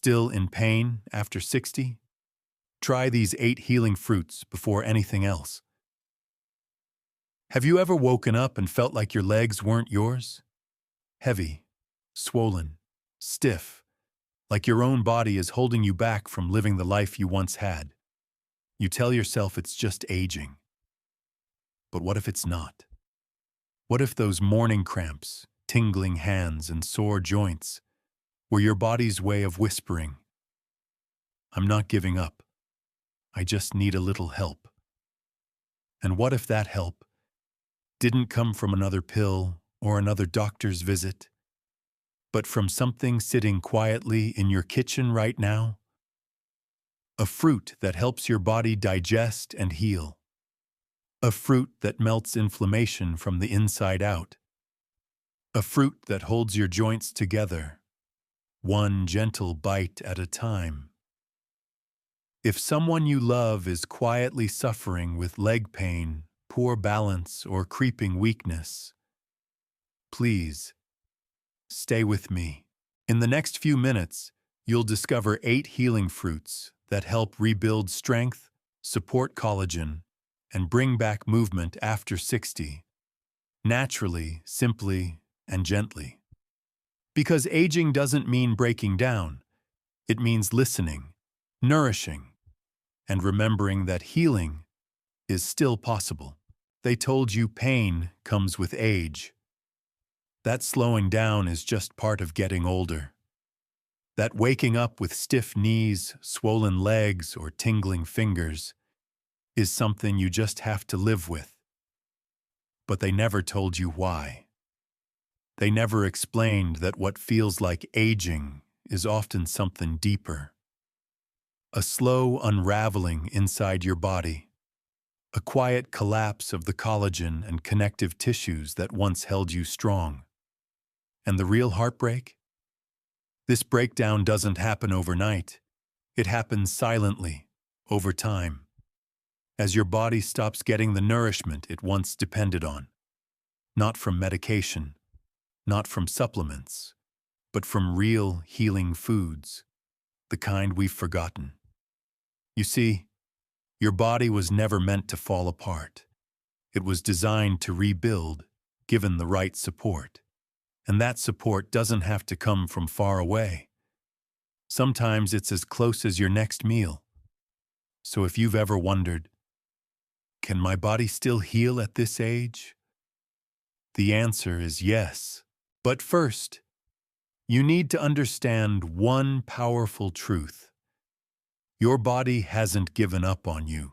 Still in pain after 60? Try these 8 healing fruits before anything else. Have you ever woken up and felt like your legs weren't yours? Heavy, swollen, stiff, like your own body is holding you back from living the life you once had. You tell yourself it's just aging. But what if it's not? What if those morning cramps, tingling hands, and sore joints were your body's way of whispering, "I'm not giving up. I just need a little help"? And what if that help didn't come from another pill or another doctor's visit, but from something sitting quietly in your kitchen right now? A fruit that helps your body digest and heal. A fruit that melts inflammation from the inside out. A fruit that holds your joints together, one gentle bite at a time. If someone you love is quietly suffering with leg pain, poor balance, or creeping weakness, please stay with me. In the next few minutes, you'll discover 8 healing fruits that help rebuild strength, support collagen, and bring back movement after 60, naturally, simply, and gently. Because aging doesn't mean breaking down. It means listening, nourishing, and remembering that healing is still possible. They told you pain comes with age. That slowing down is just part of getting older. That waking up with stiff knees, swollen legs, or tingling fingers is something you just have to live with. But they never told you why. They never explained that what feels like aging is often something deeper. A slow unraveling inside your body. A quiet collapse of the collagen and connective tissues that once held you strong. And the real heartbreak? This breakdown doesn't happen overnight. It happens silently, over time, as your body stops getting the nourishment it once depended on. Not from medication, not from supplements, but from real healing foods, the kind we've forgotten. You see, your body was never meant to fall apart. It was designed to rebuild, given the right support. And that support doesn't have to come from far away. Sometimes it's as close as your next meal. So if you've ever wondered, can my body still heal at this age? The answer is yes. But first, you need to understand one powerful truth. Your body hasn't given up on you.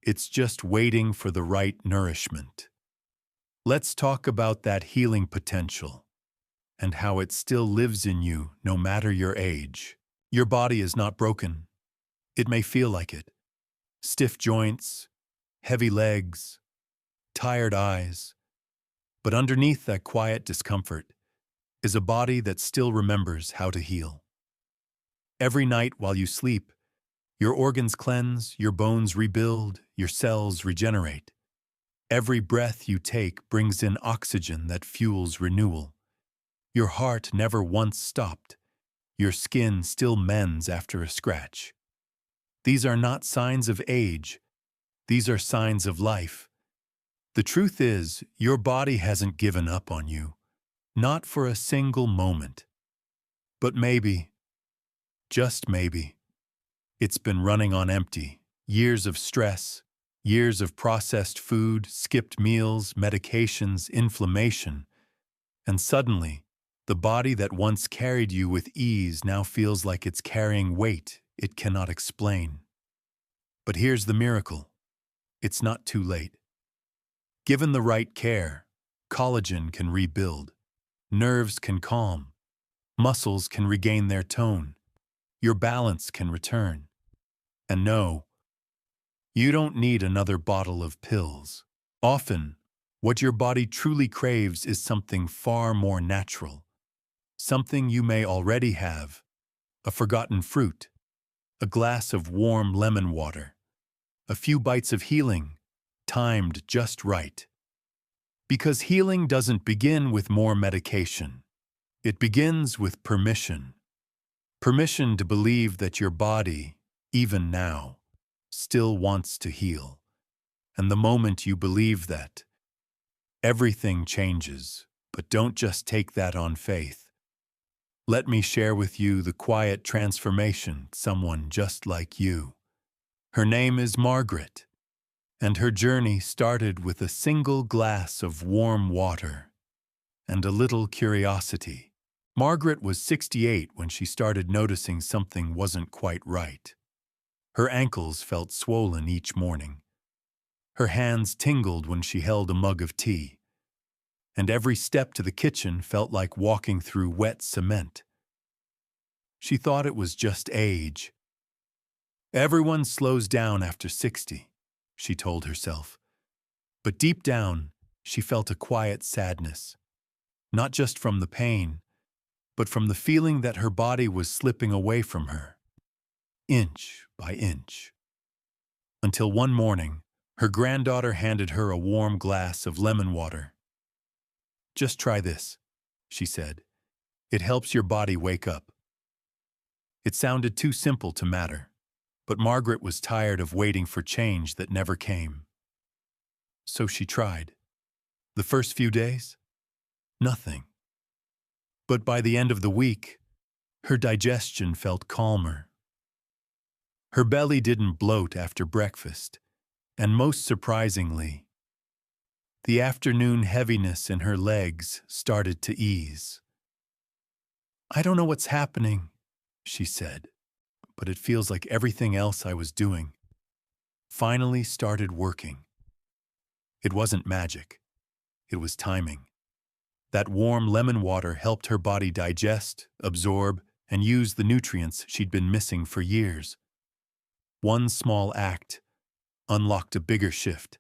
It's just waiting for the right nourishment. Let's talk about that healing potential and how it still lives in you no matter your age. Your body is not broken. It may feel like it. Stiff joints, heavy legs, tired eyes. But underneath that quiet discomfort is a body that still remembers how to heal. Every night while you sleep, your organs cleanse, your bones rebuild, your cells regenerate. Every breath you take brings in oxygen that fuels renewal. Your heart never once stopped. Your skin still mends after a scratch. These are not signs of age. These are signs of life. The truth is, your body hasn't given up on you. Not for a single moment. But maybe, just maybe, it's been running on empty. Years of stress, years of processed food, skipped meals, medications, inflammation. And suddenly, the body that once carried you with ease now feels like it's carrying weight it cannot explain. But here's the miracle. It's not too late. Given the right care, collagen can rebuild, nerves can calm, muscles can regain their tone, your balance can return. And no, you don't need another bottle of pills. Often, what your body truly craves is something far more natural. Something you may already have, a forgotten fruit, a glass of warm lemon water, a few bites of healing, timed just right. Because healing doesn't begin with more medication. It begins with permission. Permission to believe that your body, even now, still wants to heal. And the moment you believe that, everything changes. But don't just take that on faith. Let me share with you the quiet transformation someone just like you. Her name is Margaret, and her journey started with a single glass of warm water and a little curiosity. Margaret was 68 when she started noticing something wasn't quite right. Her ankles felt swollen each morning. Her hands tingled when she held a mug of tea. And every step to the kitchen felt like walking through wet cement. She thought it was just age. Everyone slows down after 60, she told herself. But deep down, she felt a quiet sadness. Not just from the pain, but from the feeling that her body was slipping away from her, inch by inch. Until one morning, her granddaughter handed her a warm glass of lemon water. "Just try this," she said. "It helps your body wake up." It sounded too simple to matter, but Margaret was tired of waiting for change that never came. So she tried. The first few days, nothing. But by the end of the week, her digestion felt calmer. Her belly didn't bloat after breakfast, and most surprisingly, the afternoon heaviness in her legs started to ease. "I don't know what's happening," she said, "but it feels like everything else I was doing finally started working." It wasn't magic. It was timing. That warm lemon water helped her body digest, absorb, and use the nutrients she'd been missing for years. One small act unlocked a bigger shift.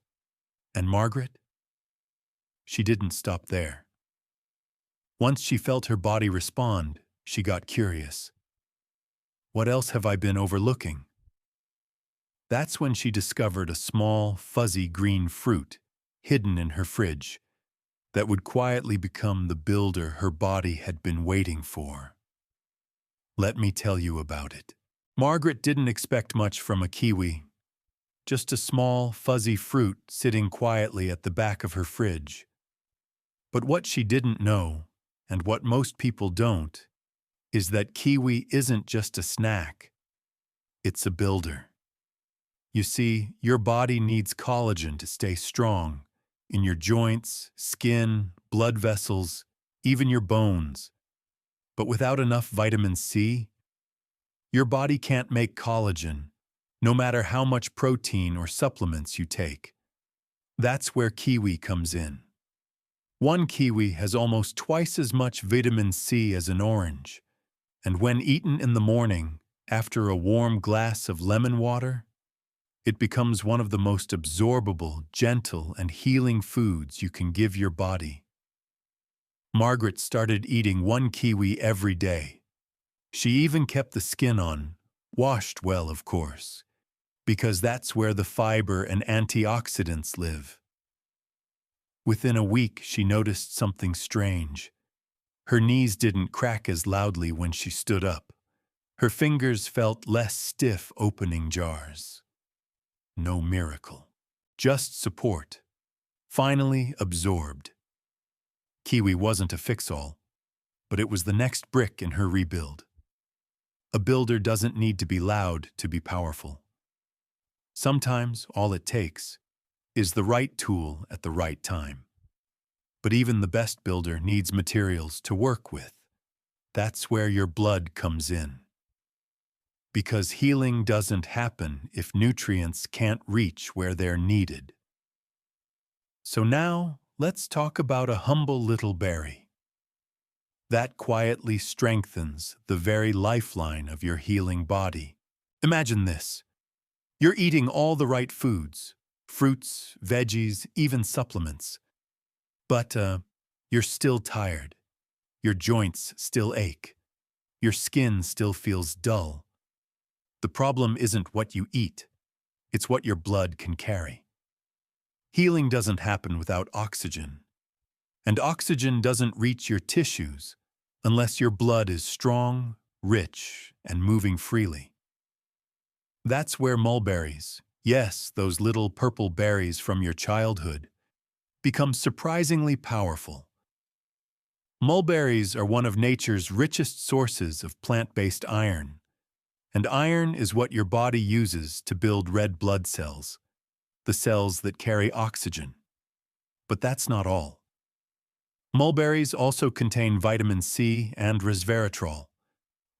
And Margaret? She didn't stop there. Once she felt her body respond, she got curious. What else have I been overlooking? That's when she discovered a small, fuzzy green fruit hidden in her fridge that would quietly become the builder her body had been waiting for. Let me tell you about it. Margaret didn't expect much from a kiwi. Just a small, fuzzy fruit sitting quietly at the back of her fridge. But what she didn't know, and what most people don't, is that kiwi isn't just a snack. It's a builder. You see, your body needs collagen to stay strong, in your joints, skin, blood vessels, even your bones. But without enough vitamin C, your body can't make collagen, no matter how much protein or supplements you take. That's where kiwi comes in. One kiwi has almost twice as much vitamin C as an orange, and when eaten in the morning, after a warm glass of lemon water, it becomes one of the most absorbable, gentle, and healing foods you can give your body. Margaret started eating one kiwi every day. She even kept the skin on, washed well, of course, because that's where the fiber and antioxidants live. Within a week, she noticed something strange. Her knees didn't crack as loudly when she stood up. Her fingers felt less stiff opening jars. No miracle. Just support. Finally absorbed. Kiwi wasn't a fix-all, but it was the next brick in her rebuild. A builder doesn't need to be loud to be powerful. Sometimes all it takes is the right tool at the right time. But even the best builder needs materials to work with. That's where your blood comes in. Because healing doesn't happen if nutrients can't reach where they're needed. So now, let's talk about a humble little berry. That quietly strengthens the very lifeline of your healing body. Imagine this. You're eating all the right foods, fruits, veggies, even supplements. But you're still tired. Your joints still ache. Your skin still feels dull. The problem isn't what you eat. It's what your blood can carry. Healing doesn't happen without oxygen. And oxygen doesn't reach your tissues unless your blood is strong, rich, and moving freely. That's where mulberries, yes, those little purple berries from your childhood, become surprisingly powerful. Mulberries are one of nature's richest sources of plant-based iron, and iron is what your body uses to build red blood cells, the cells that carry oxygen. But that's not all. Mulberries also contain vitamin C and resveratrol,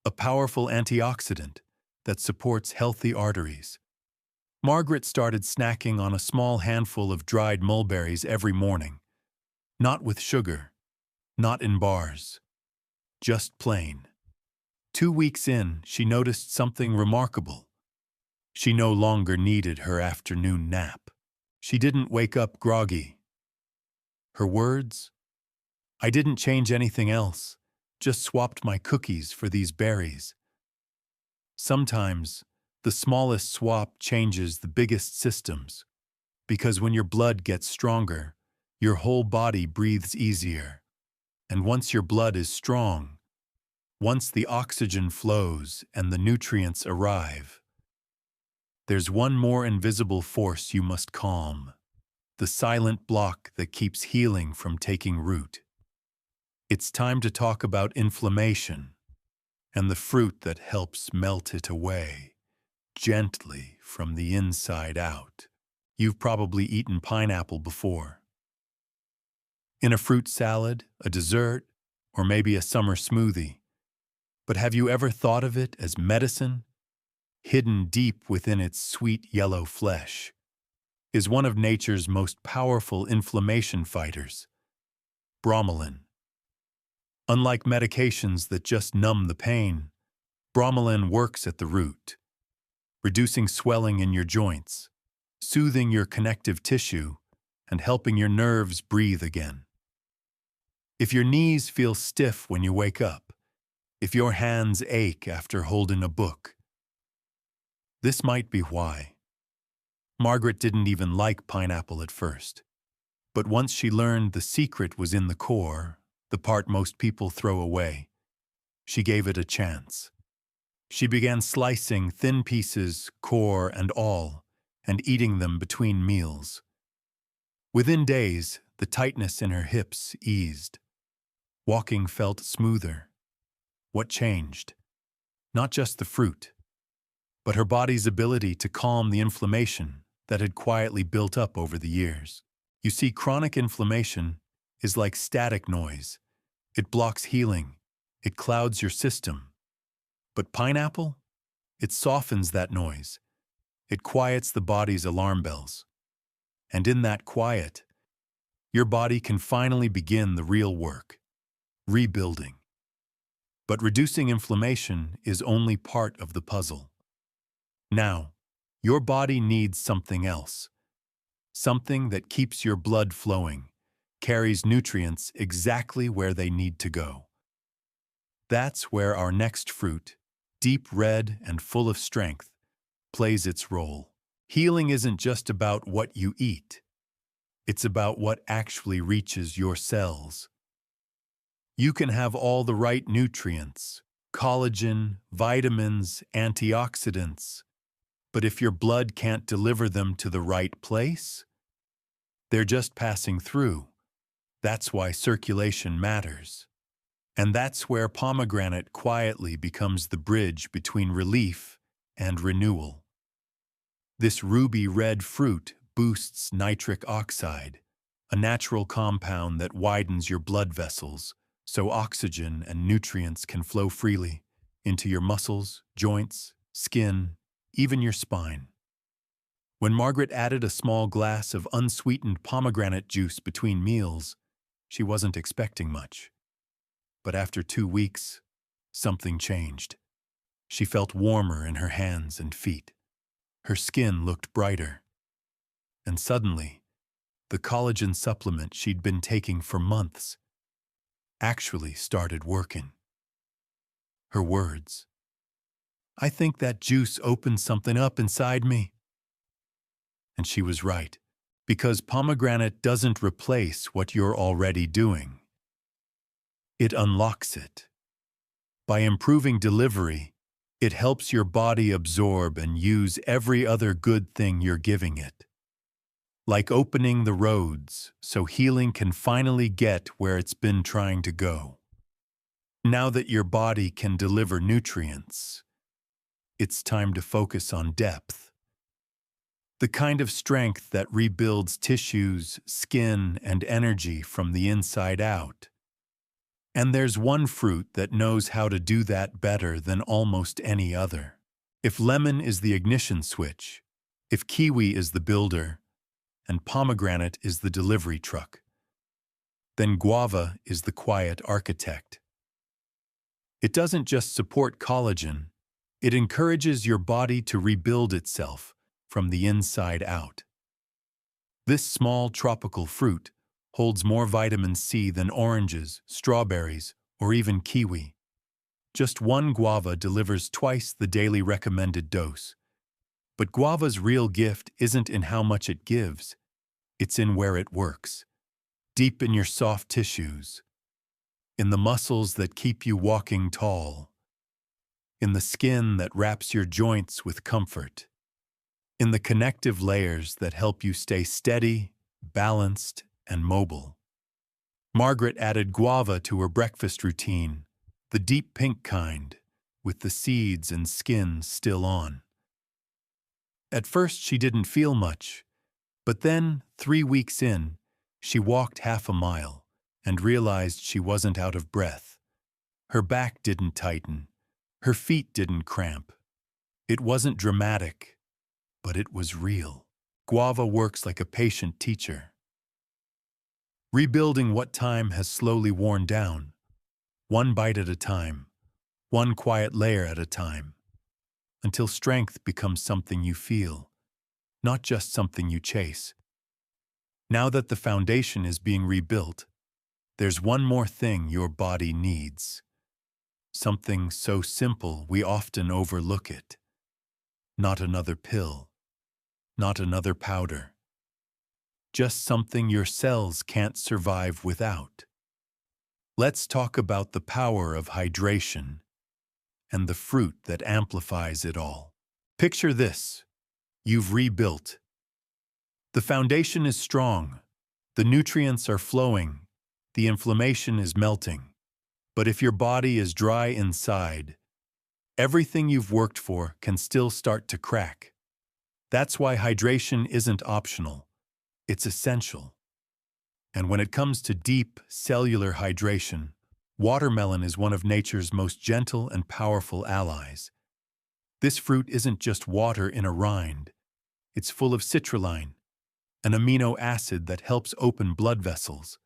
a powerful antioxidant that supports healthy arteries. Margaret started snacking on a small handful of dried mulberries every morning, not with sugar, not in bars, just plain. 2 weeks in, she noticed something remarkable. She no longer needed her afternoon nap. She didn't wake up groggy. Her words? "I didn't change anything else, just swapped my cookies for these berries." Sometimes, the smallest swap changes the biggest systems, because when your blood gets stronger, your whole body breathes easier. And once your blood is strong, once the oxygen flows and the nutrients arrive, there's one more invisible force you must calm, the silent block that keeps healing from taking root. It's time to talk about inflammation and the fruit that helps melt it away, gently from the inside out. You've probably eaten pineapple before. In a fruit salad, a dessert, or maybe a summer smoothie. But have you ever thought of it as medicine? Hidden deep within its sweet yellow flesh is one of nature's most powerful inflammation fighters, bromelain. Unlike medications that just numb the pain, bromelain works at the root, reducing swelling in your joints, soothing your connective tissue, and helping your nerves breathe again. If your knees feel stiff when you wake up, if your hands ache after holding a book, this might be why. Margaret didn't even like pineapple at first, but once she learned the secret was in the core, the part most people throw away, she gave it a chance. She began slicing thin pieces, core and all, and eating them between meals. Within days, the tightness in her hips eased. Walking felt smoother. What changed? Not just the fruit, but her body's ability to calm the inflammation that had quietly built up over the years. You see, chronic inflammation is like static noise. It blocks healing. It clouds your system. But pineapple? It softens that noise. It quiets the body's alarm bells. And in that quiet, your body can finally begin the real work, rebuilding. But reducing inflammation is only part of the puzzle. Now, your body needs something else. Something that keeps your blood flowing, carries nutrients exactly where they need to go. That's where our next fruit, deep red and full of strength, plays its role. Healing isn't just about what you eat. It's about what actually reaches your cells. You can have all the right nutrients, collagen, vitamins, antioxidants, but if your blood can't deliver them to the right place, they're just passing through. That's why circulation matters. And that's where pomegranate quietly becomes the bridge between relief and renewal. This ruby red fruit boosts nitric oxide, a natural compound that widens your blood vessels so oxygen and nutrients can flow freely into your muscles, joints, skin, even your spine. When Margaret added a small glass of unsweetened pomegranate juice between meals, she wasn't expecting much. But after 2 weeks, something changed. She felt warmer in her hands and feet. Her skin looked brighter. And suddenly, the collagen supplement she'd been taking for months actually started working. Her words, "I think that juice opened something up inside me." And she was right, because pomegranate doesn't replace what you're already doing. It unlocks it. By improving delivery, it helps your body absorb and use every other good thing you're giving it. Like opening the roads so healing can finally get where it's been trying to go. Now that your body can deliver nutrients, it's time to focus on depth. The kind of strength that rebuilds tissues, skin, and energy from the inside out. And there's one fruit that knows how to do that better than almost any other. If lemon is the ignition switch, if kiwi is the builder, and pomegranate is the delivery truck, then guava is the quiet architect. It doesn't just support collagen, it encourages your body to rebuild itself from the inside out. This small tropical fruit holds more vitamin C than oranges, strawberries, or even kiwi. Just one guava delivers twice the daily recommended dose. But guava's real gift isn't in how much it gives, it's in where it works. Deep in your soft tissues, in the muscles that keep you walking tall, in the skin that wraps your joints with comfort, in the connective layers that help you stay steady, balanced, and mobile. Margaret added guava to her breakfast routine, the deep pink kind, with the seeds and skin still on. At first she didn't feel much, but then, 3 weeks in, she walked half a mile and realized she wasn't out of breath. Her back didn't tighten, her feet didn't cramp. It wasn't dramatic, but it was real. Guava works like a patient teacher, rebuilding what time has slowly worn down, one bite at a time, one quiet layer at a time, until strength becomes something you feel, not just something you chase. Now that the foundation is being rebuilt, there's one more thing your body needs. Something so simple we often overlook it. Not another pill, not another powder. Just something your cells can't survive without. Let's talk about the power of hydration and the fruit that amplifies it all. Picture this. You've rebuilt. The foundation is strong, the nutrients are flowing, the inflammation is melting. But if your body is dry inside, everything you've worked for can still start to crack. That's why hydration isn't optional, it's essential. And when it comes to deep, cellular hydration, watermelon is one of nature's most gentle and powerful allies. This fruit isn't just water in a rind, it's full of citrulline, an amino acid that helps open blood vessels,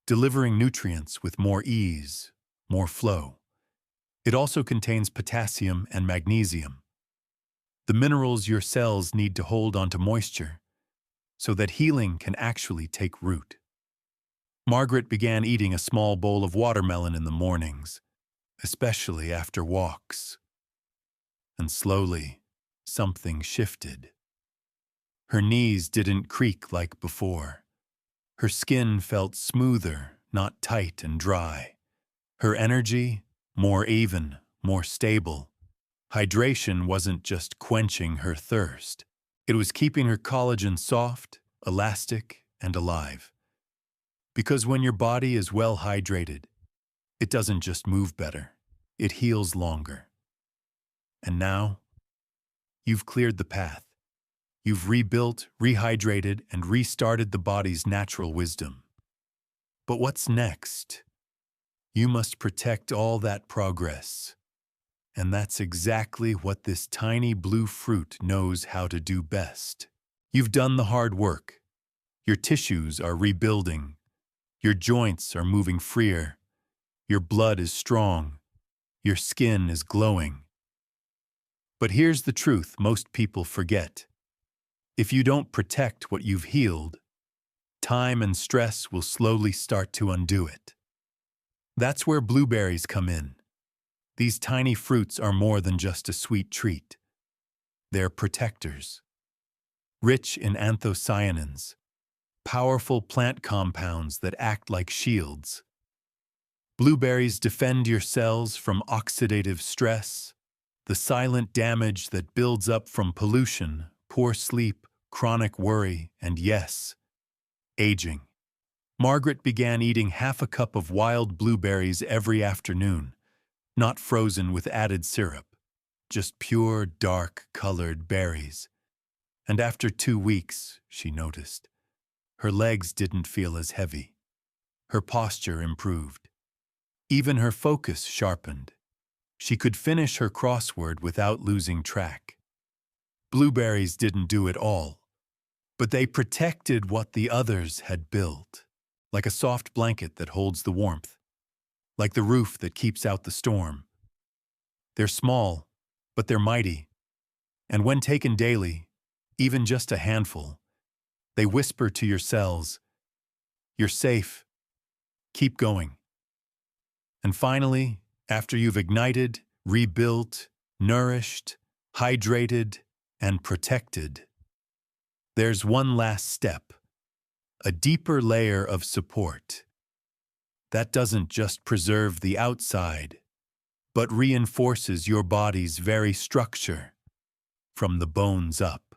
delivering nutrients with more ease, more flow. It also contains potassium and magnesium, the minerals your cells need to hold onto moisture, so that healing can actually take root. Margaret began eating a small bowl of watermelon in the mornings, especially after walks. And slowly, something shifted. Her knees didn't creak like before. Her skin felt smoother, not tight and dry. Her energy, more even, more stable. Hydration wasn't just quenching her thirst. It was keeping her collagen soft, elastic, and alive. Because when your body is well hydrated, it doesn't just move better, it heals longer. And now, you've cleared the path. You've rebuilt, rehydrated, and restarted the body's natural wisdom. But what's next? You must protect all that progress. And that's exactly what this tiny blue fruit knows how to do best. You've done the hard work. Your tissues are rebuilding. Your joints are moving freer. Your blood is strong. Your skin is glowing. But here's the truth most people forget. If you don't protect what you've healed, time and stress will slowly start to undo it. That's where blueberries come in. These tiny fruits are more than just a sweet treat. They're protectors. Rich in anthocyanins, powerful plant compounds that act like shields. Blueberries defend your cells from oxidative stress, the silent damage that builds up from pollution, poor sleep, chronic worry, and yes, aging. Margaret began eating half a cup of wild blueberries every afternoon, not frozen with added syrup, just pure, dark-colored berries. And after 2 weeks, she noticed, her legs didn't feel as heavy. Her posture improved. Even her focus sharpened. She could finish her crossword without losing track. Blueberries didn't do it all, but they protected what the others had built, like a soft blanket that holds the warmth, like the roof that keeps out the storm. They're small, but they're mighty, and when taken daily, even just a handful, they whisper to your cells, "You're safe. Keep going." And finally, after you've ignited, rebuilt, nourished, hydrated, and protected, there's one last step, a deeper layer of support. That doesn't just preserve the outside, but reinforces your body's very structure, from the bones up.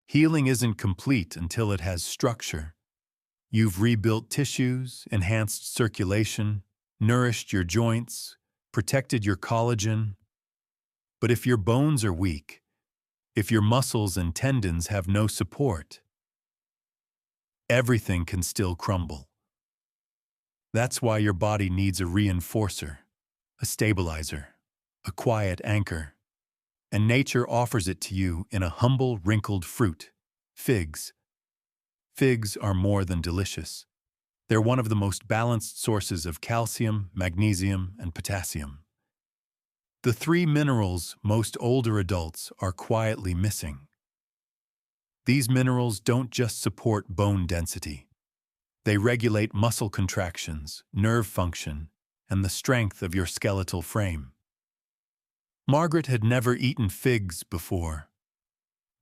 Healing isn't complete until it has structure. You've rebuilt tissues, enhanced circulation, nourished your joints, protected your collagen. But if your bones are weak, if your muscles and tendons have no support, everything can still crumble. That's why your body needs a reinforcer, a stabilizer, a quiet anchor. And nature offers it to you in a humble, wrinkled fruit, figs. Figs are more than delicious. They're one of the most balanced sources of calcium, magnesium, and potassium. The 3 minerals most older adults are quietly missing. These minerals don't just support bone density. They regulate muscle contractions, nerve function, and the strength of your skeletal frame. Margaret had never eaten figs before,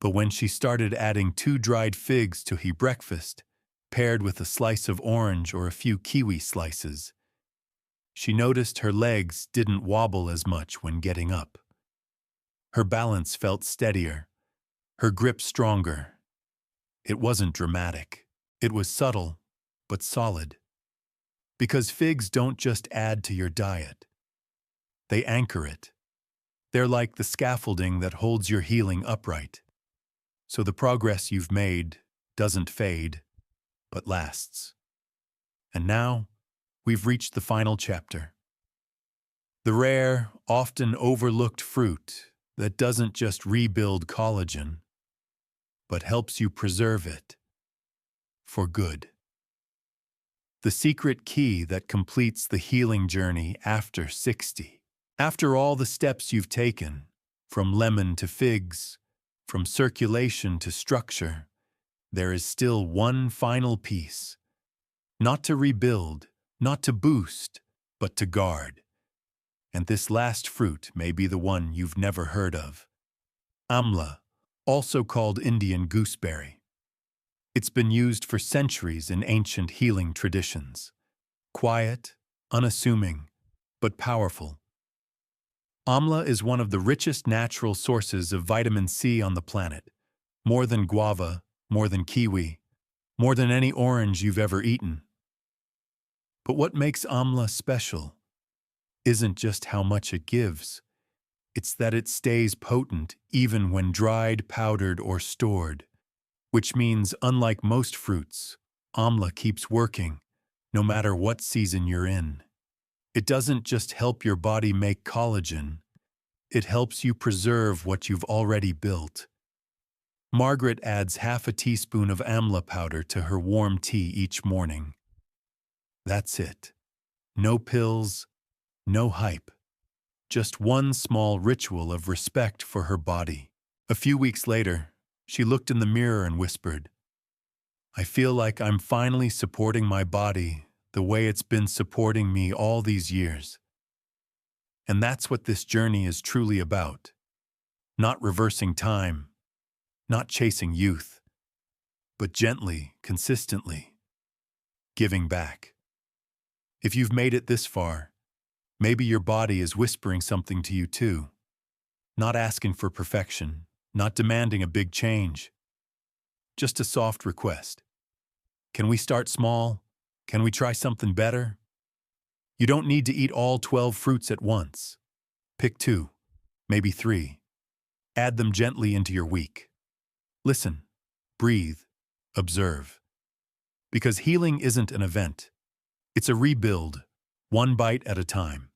but when she started adding 2 dried figs to her breakfast, paired with a slice of orange or a few kiwi slices, she noticed her legs didn't wobble as much when getting up. Her balance felt steadier, her grip stronger. It wasn't dramatic. It was subtle, but solid. Because figs don't just add to your diet. They anchor it. They're like the scaffolding that holds your healing upright. So the progress you've made doesn't fade, but lasts. And now, we've reached the final chapter. The rare, often overlooked fruit that doesn't just rebuild collagen, but helps you preserve it for good. The secret key that completes the healing journey after 60. After all the steps you've taken, from lemon to figs, from circulation to structure, there is still one final piece. Not to rebuild, not to boost, but to guard. And this last fruit may be the one you've never heard of. AMLA, also called Indian gooseberry. It's been used for centuries in ancient healing traditions. Quiet, unassuming, but powerful. AMLA is one of the richest natural sources of vitamin C on the planet, more than guava, more than kiwi, more than any orange you've ever eaten. But what makes AMLA special isn't just how much it gives, it's that it stays potent even when dried, powdered, or stored, which means, unlike most fruits, AMLA keeps working, no matter what season you're in. It doesn't just help your body make collagen, it helps you preserve what you've already built. Margaret adds half a teaspoon of AMLA powder to her warm tea each morning. That's it. No pills, no hype. Just one small ritual of respect for her body. A few weeks later, she looked in the mirror and whispered, "I feel like I'm finally supporting my body the way it's been supporting me all these years." And that's what this journey is truly about. Not reversing time, not chasing youth, but gently, consistently, giving back. If you've made it this far, Maybe your body is whispering something to you too. Not asking for perfection, not demanding a big change. Just a soft request. Can we start small? Can we try something better? You don't need to eat all 12 fruits at once. Pick 2, maybe 3. Add them gently into your week. Listen, breathe, observe. Because healing isn't an event. It's a rebuild, one bite at a time.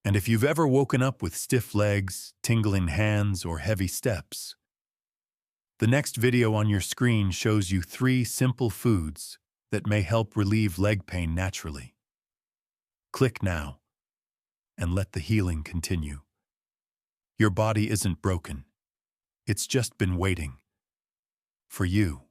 And if you've ever woken up with stiff legs, tingling hands, or heavy steps, the next video on your screen shows you 3 simple foods that may help relieve leg pain naturally. Click now and let the healing continue. Your body isn't broken. It's just been waiting for you.